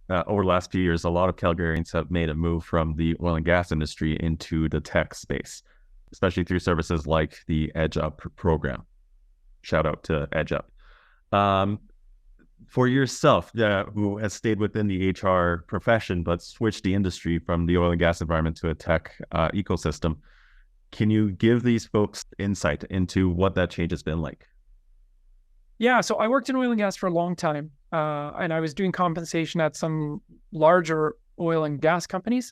over the last few years, a lot of Calgarians have made a move from the oil and gas industry into the tech space, especially through services like the 𝗳𝗶𝗀 program. Shout out to 𝗳𝗶𝗀. For yourself, who has stayed within the HR profession but switched the industry from the oil and gas environment to a tech ecosystem, can you give these folks insight into what that change has been like? Yeah, so I worked in oil and gas for a long time, and I was doing compensation at some larger oil and gas companies,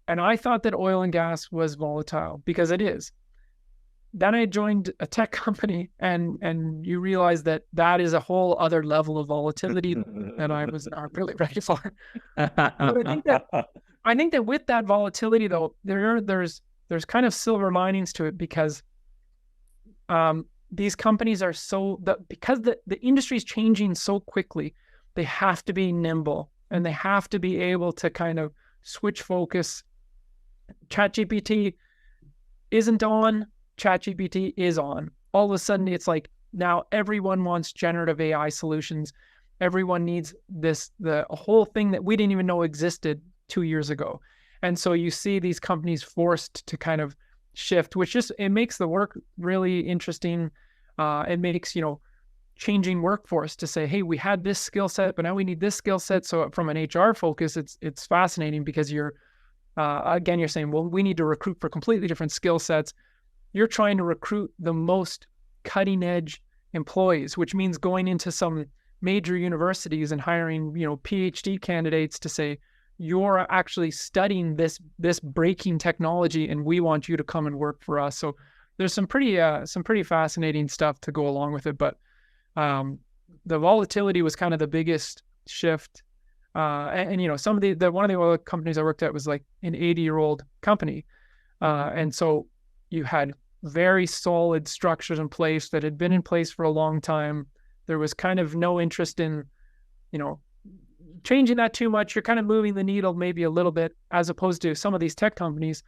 and I thought that oil and gas was volatile because it is. Then I joined a tech company, and you realize that that is a whole other level of volatility that I was not really ready for. But I think that with that volatility, though, there's kind of silver linings to it because these companies are because the industry is changing so quickly, they have to be nimble and they have to be able to kind of switch focus. ChatGPT isn't on. ChatGPT is on. All of a sudden, it's like now everyone wants generative AI solutions. Everyone needs the whole thing that we didn't even know existed 2 years ago. And so you see these companies forced to kind of shift, which it makes the work really interesting. It makes, changing workforce to say, hey, we had this skill set, but now we need this skill set. So from an HR focus, it's fascinating because you're saying, well, we need to recruit for completely different skill sets. You're trying to recruit the most cutting edge employees, which means going into some major universities and hiring, PhD candidates to say, you're actually studying this breaking technology and we want you to come and work for us. So there's some pretty fascinating stuff to go along with it. But the volatility was kind of the biggest shift. Some of one of the oil companies I worked at was like an 80-year-old company. And so you had very solid structures in place that had been in place for a long time. There was kind of no interest in, changing that too much. You're kind of moving the needle maybe a little bit, as opposed to some of these tech companies.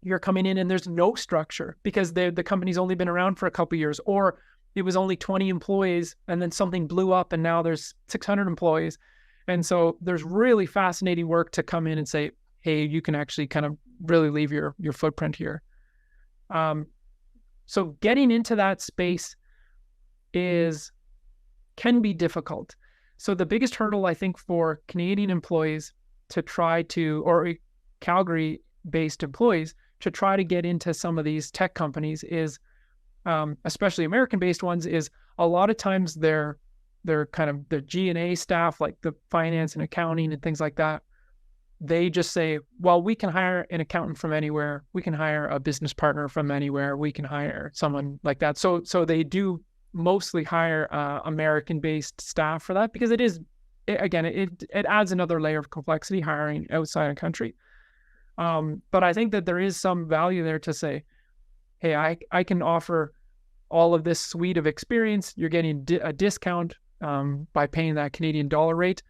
You're coming in and there's no structure because the company's only been around for a couple of years, or it was only 20 employees and then something blew up and now there's 600 employees. And so there's really fascinating work to come in and say, hey, you can actually kind of really leave your footprint here. So getting into that space can be difficult. So the biggest hurdle, I think, for Canadian employees to try to, or Calgary-based employees to try to get into some of these tech companies is, especially American-based ones, is a lot of times they're kind of the G&A staff, like the finance and accounting and things like that. They just say, well, we can hire an accountant from anywhere. We can hire a business partner from anywhere. We can hire someone like that. So they do mostly hire American-based staff for that because it adds another layer of complexity hiring outside a country. But I think that there is some value there to say, hey, I can offer all of this suite of experience. You're getting a discount by paying that Canadian dollar rate.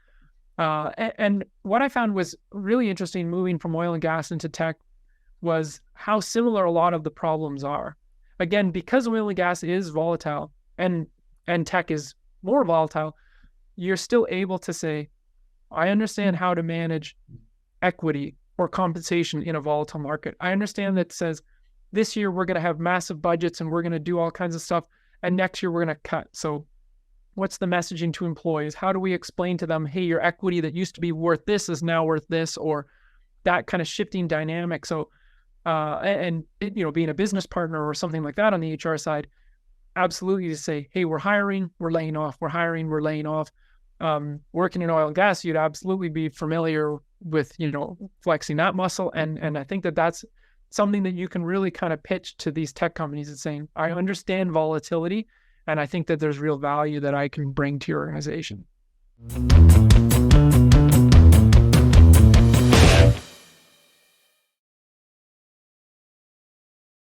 And what I found was really interesting moving from oil and gas into tech was how similar a lot of the problems are. Again, because oil and gas is volatile and tech is more volatile, you're still able to say, I understand how to manage equity or compensation in a volatile market. I understand that says this year we're going to have massive budgets and we're going to do all kinds of stuff, and next year we're going to cut. So what's the messaging to employees? How do we explain to them, hey, your equity that used to be worth this is now worth this, or that kind of shifting dynamic. So, being a business partner or something like that on the HR side, absolutely to say, hey, we're hiring, we're laying off, we're hiring, we're laying off. Working in oil and gas, you'd absolutely be familiar with, flexing that muscle. And I think that that's something that you can really kind of pitch to these tech companies and saying, I understand volatility, and I think that there's real value that I can bring to your organization.